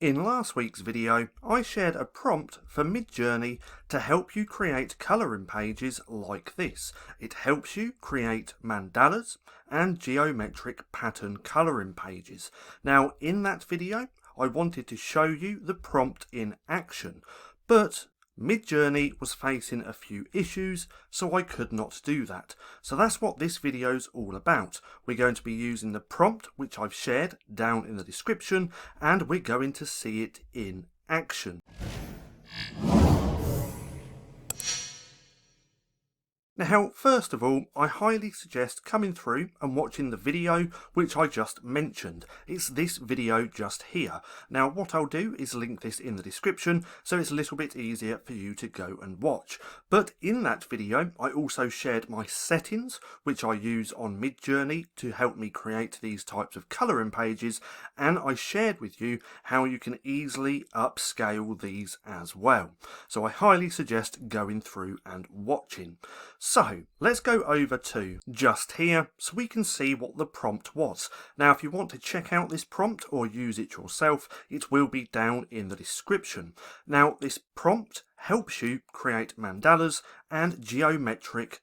In last week's video, I shared a prompt for Midjourney to help you create colouring pages like this. It helps you create mandalas and geometric pattern colouring pages. Now, in that video, I wanted to show you the prompt in action, but Midjourney was facing a few issues, so I could not do that. So that's what this video is all about. We're going to be using the prompt, which I've shared down in the description, and we're going to see it in action. Now, first of all, I highly suggest coming through and watching the video which I just mentioned. It's this video just here. Now, what I'll do is link this in the description so it's a little bit easier for you to go and watch. But in that video, I also shared my settings, which I use on Midjourney to help me create these types of colouring pages, and I shared with you how you can easily upscale these as well. So I highly suggest going through and watching. So let's go over to just here so we can see what the prompt was. Now, if you want to check out this prompt or use it yourself, it will be down in the description. Now, this prompt helps you create mandalas and geometric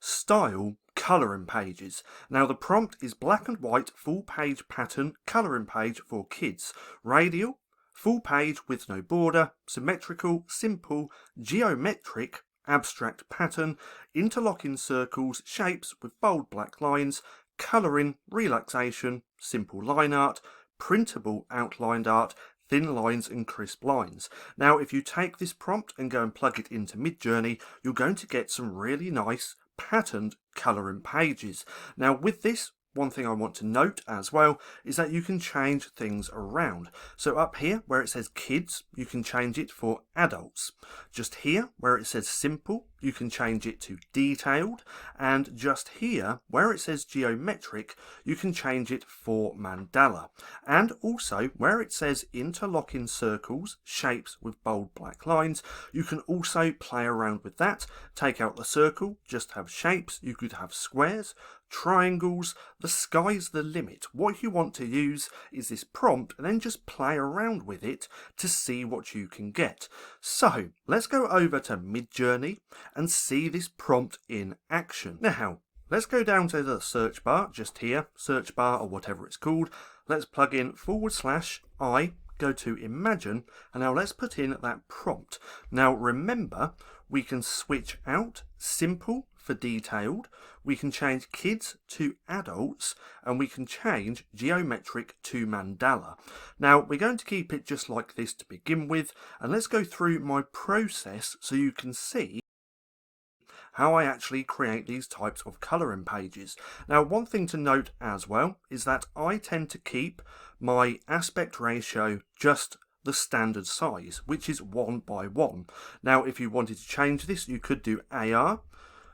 style colouring pages. Now, the prompt is black and white full page pattern colouring page for kids, radial, full page with no border, symmetrical, simple, geometric, abstract pattern, interlocking circles, shapes with bold black lines, colouring, relaxation, simple line art, printable outlined art, thin lines and crisp lines. Now, if you take this prompt and go and plug it into Midjourney, you're going to get some really nice patterned colouring pages. Now, with this, one thing I want to note as well is that you can change things around. So up here where it says kids, you can change it for adults. Just here where it says simple, you can change it to detailed, and just here where it says geometric, you can change it for mandala. And also where it says interlocking circles, shapes with bold black lines, you can also play around with that. Take out the circle, just have shapes. You could have squares, triangles. The sky's the limit. What you want to use is this prompt and then just play around with it to see what you can get. So let's go over to Midjourney and see this prompt in action. Now, let's go down to the search bar, just here, search bar or whatever it's called. Let's plug in /I, go to imagine, and now let's put in that prompt. Now remember, we can switch out simple for detailed, we can change kids to adults, and we can change geometric to mandala. Now, we're going to keep it just like this to begin with, and let's go through my process so you can see how I actually create these types of colouring pages. Now, one thing to note as well is that I tend to keep my aspect ratio just the standard size, which is 1:1. Now, if you wanted to change this, you could do AR,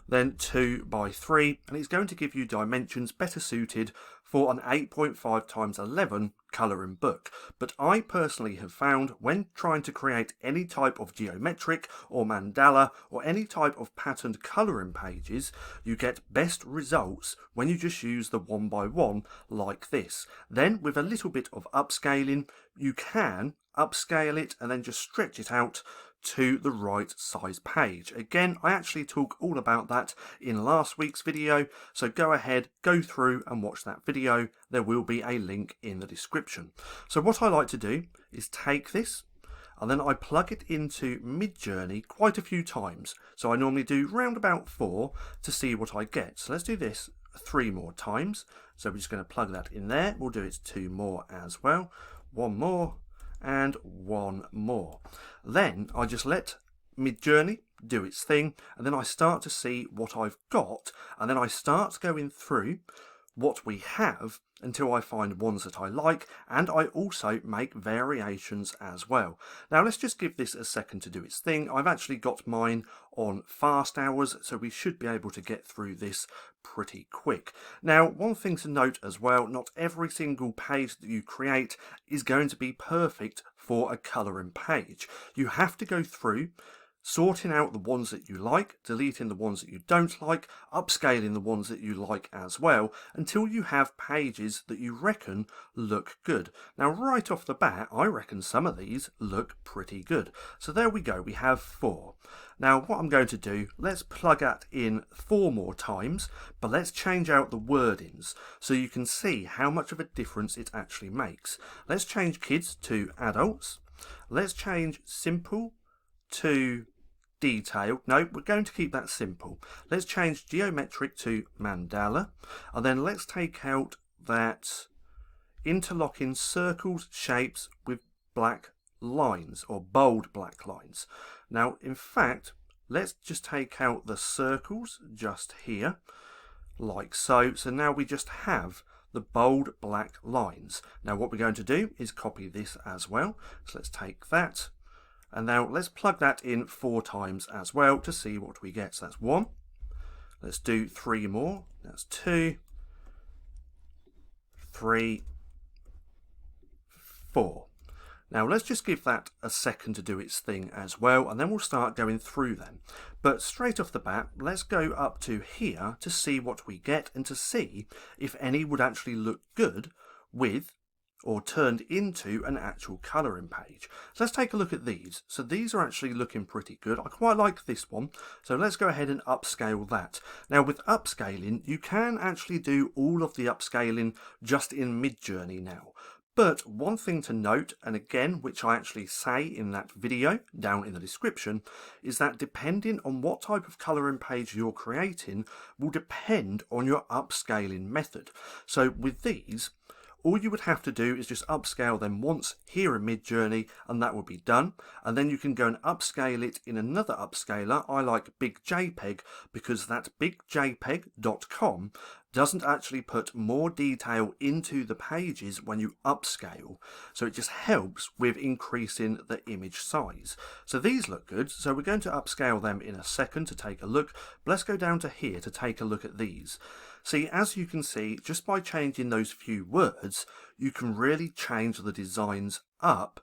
then 2:3, and it's going to give you dimensions better suited for an 8.5x11 colouring book. But I personally have found when trying to create any type of geometric or mandala or any type of patterned colouring pages, you get best results when you just use the 1:1 like this. Then with a little bit of upscaling, you can upscale it and then just stretch it out to the right size page. Again, I actually talk all about that in last week's video, so go ahead, go through and watch that video. There will be a link in the description. So what I like to do is take this and then I plug it into Midjourney quite a few times. So I normally do round about 4 to see what I get. So let's do this 3 more times. So we're just going to plug that in there. We'll do it 2 more as well. 1 more. And 1 more. Then I just let Midjourney do its thing, and then I start to see what I've got, and then I start going through what we have until I find ones that I like, and I also make variations as well. Now let's just give this a second to do its thing. I've actually got mine on fast hours, so we should be able to get through this pretty quick. Now, one thing to note as well, not every single page that you create is going to be perfect for a colouring page. You have to go through sorting out the ones that you like, deleting the ones that you don't like, upscaling the ones that you like as well, until you have pages that you reckon look good. Now, right off the bat, I reckon some of these look pretty good. So there we go, we have 4. Now, what I'm going to do, let's plug that in 4 more times, but let's change out the wordings so you can see how much of a difference it actually makes. Let's change kids to adults. Let's change simple to detailed. No, we're going to keep that simple. Let's change geometric to mandala, and then let's take out that interlocking circles, shapes with black lines or bold black lines. Now, in fact, let's just take out the circles just here, like so. So now we just have the bold black lines. Now what we're going to do is copy this as well. So let's take that. And now let's plug that in 4 times as well to see what we get. So that's 1. Let's do 3 more. That's 2, 3, 4. Now let's just give that a second to do its thing as well, and then we'll start going through them. But straight off the bat, let's go up to here to see what we get and to see if any would actually look good with or turned into an actual colouring page. So let's take a look at these. So these are actually looking pretty good. I quite like this one. So let's go ahead and upscale that. Now with upscaling, you can actually do all of the upscaling just in Midjourney now. But one thing to note, and again, which I actually say in that video down in the description, is that depending on what type of colouring page you're creating will depend on your upscaling method. So with these, all you would have to do is just upscale them once here in Midjourney, and that will be done. And then you can go and upscale it in another upscaler. I like Big JPEG because that bigjpeg.com doesn't actually put more detail into the pages when you upscale. So it just helps with increasing the image size. So these look good. So we're going to upscale them in a second to take a look. But let's go down to here to take a look at these. See, as you can see, just by changing those few words, you can really change the designs up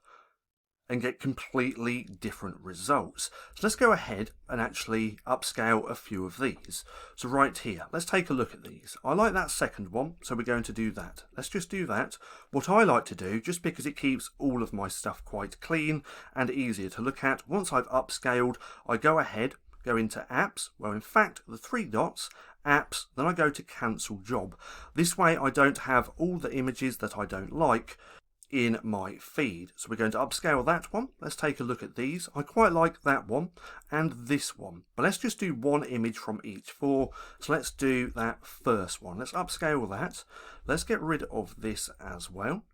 and get completely different results. So let's go ahead and actually upscale a few of these. So right here, let's take a look at these. I like that second one, so we're going to do that. Let's just do that. What I like to do, just because it keeps all of my stuff quite clean and easier to look at, once I've upscaled, I go ahead, go into apps, well in fact the 3 dots, apps, then I go to cancel job. This way I don't have all the images that I don't like in my feed. So we're going to upscale that one. Let's take a look at these. I quite like that one and this one, but let's just do one image from each 4. So let's do that first one. Let's upscale that. Let's get rid of this as well,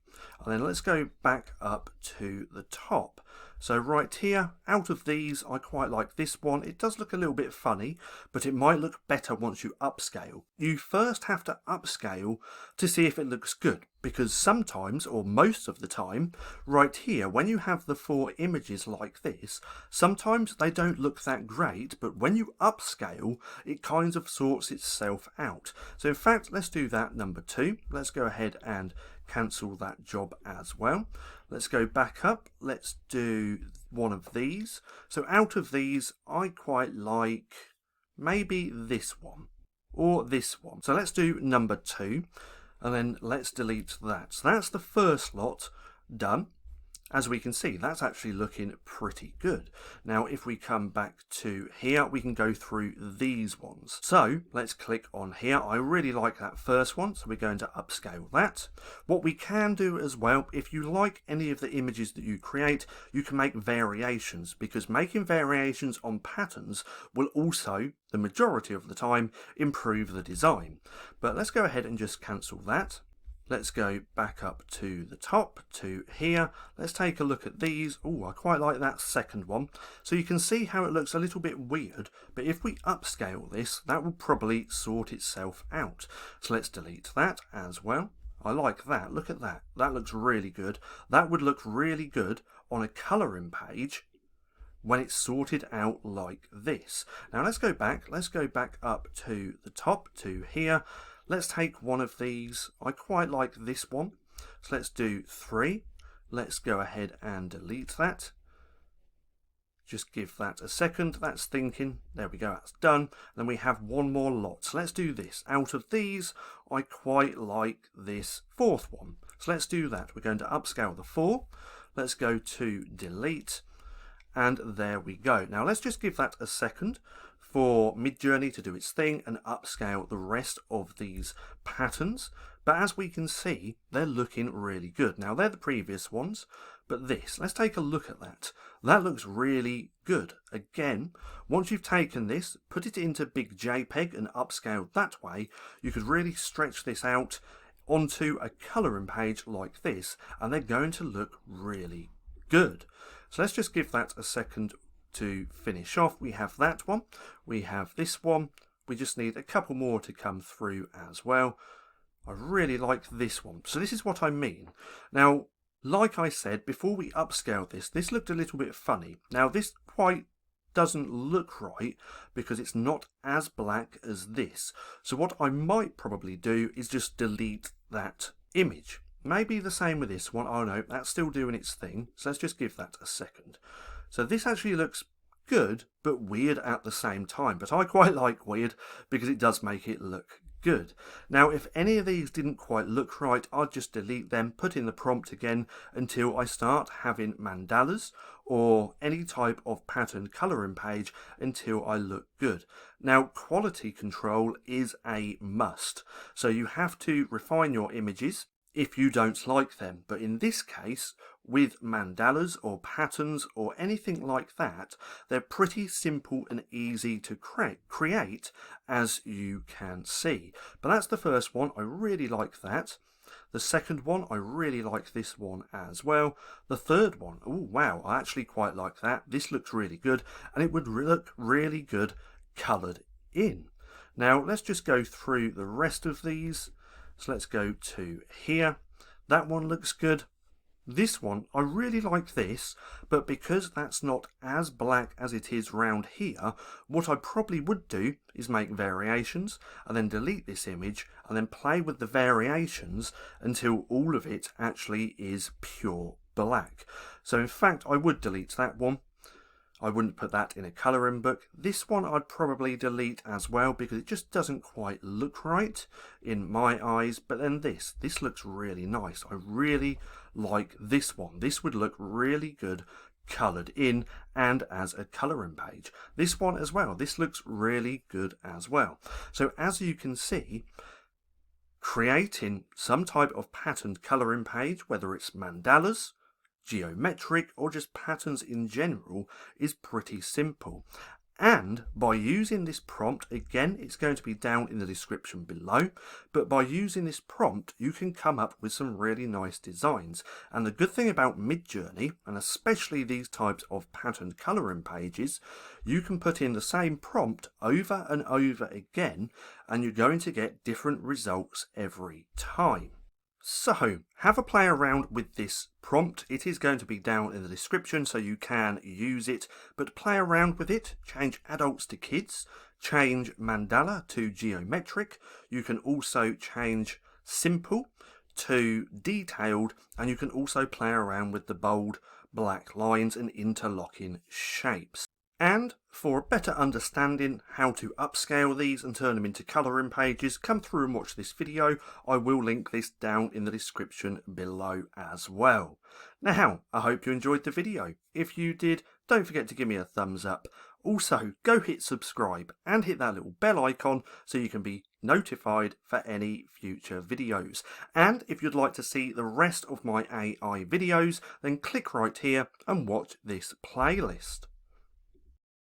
and then let's go back up to the top. So right here, out of these, I quite like this one. It does look a little bit funny, but it might look better once you upscale. You first have to upscale to see if it looks good, because sometimes, or most of the time, right here, when you have the 4 images like this, sometimes they don't look that great, but when you upscale, it kind of sorts itself out. So in fact, let's do that number 2. Let's go ahead and cancel that job as well. Let's go back up. Let's do one of these. So out of these, I quite like maybe this one or this one. So let's do number 2, and then let's delete that. So that's the first lot done. As we can see, that's actually looking pretty good. Now, if we come back to here, we can go through these ones. So let's click on here. I really like that first one, so we're going to upscale that. What we can do as well, if you like any of the images that you create, you can make variations, because making variations on patterns will also, the majority of the time, improve the design. But let's go ahead and just cancel that. Let's go back up to the top, to here. Let's take a look at these. Oh, I quite like that second one. So you can see how it looks a little bit weird, but if we upscale this, that will probably sort itself out. So let's delete that as well. I like that. Look at that. That looks really good. That would look really good on a colouring page when it's sorted out like this. Now let's go back. Let's go back up to the top, to here. Let's take one of these. I quite like this one. So let's do 3. Let's go ahead and delete that. Just give that a second. That's thinking. There we go, that's done. Then we have one more lot. So let's do this. Out of these, I quite like this fourth one. So let's do that. We're going to upscale the 4. Let's go to delete. And there we go. Now let's just give that a second for Midjourney to do its thing and upscale the rest of these patterns. But as we can see, they're looking really good. Now they're the previous ones, but this, let's take a look at that. That looks really good. Again, once you've taken this, put it into big JPEG and upscaled that way, you could really stretch this out onto a colouring page like this, and they're going to look really good. So let's just give that a second to finish off. We have that one, we have this one, we just need a couple more to come through as well. I really like this one. So this is what I mean. Now, like I said, before we upscaled this, this looked a little bit funny. Now this quite doesn't look right because it's not as black as this. So what I might probably do is just delete that image. Maybe the same with this one. Oh no, that's still doing its thing. So let's just give that a second. So this actually looks good, but weird at the same time. But I quite like weird because it does make it look good. Now, if any of these didn't quite look right, I'd just delete them, put in the prompt again until I start having mandalas or any type of pattern colouring page until I look good. Now, quality control is a must. So you have to refine your images if you don't like them. But in this case, with mandalas or patterns or anything like that, they're pretty simple and easy to create, as you can see. But that's the first one. I really like that. The second one, I really like this one as well. The third one, oh wow, I actually quite like that. This looks really good, and it would look really good coloured in. Now let's just go through the rest of these. So let's go to here. That one looks good. This one, I really like this, but because that's not as black as it is round here, what I probably would do is make variations and then delete this image and then play with the variations until all of it actually is pure black. So in fact, I would delete that one. I wouldn't put that in a colouring book. This one I'd probably delete as well because it just doesn't quite look right in my eyes. But then this looks really nice. I really like this one. This would look really good coloured in and as a colouring page. This one as well. This looks really good as well. So as you can see, creating some type of patterned colouring page, whether it's mandalas, geometric, or just patterns in general, is pretty simple. And by using this prompt, again, it's going to be down in the description below, but by using this prompt, you can come up with some really nice designs. And the good thing about Midjourney, and especially these types of patterned colouring pages, you can put in the same prompt over and over again, and you're going to get different results every time. So, have a play around with this prompt. It is going to be down in the description so you can use it, but play around with it. Change adults to kids, change mandala to geometric. You can also change simple to detailed, and you can also play around with the bold black lines and interlocking shapes. And for a better understanding how to upscale these and turn them into colouring pages, come through and watch this video. I will link this down in the description below as well. Now, I hope you enjoyed the video. If you did, don't forget to give me a thumbs up. Also, go hit subscribe and hit that little bell icon so you can be notified for any future videos. And if you'd like to see the rest of my AI videos, then click right here and watch this playlist.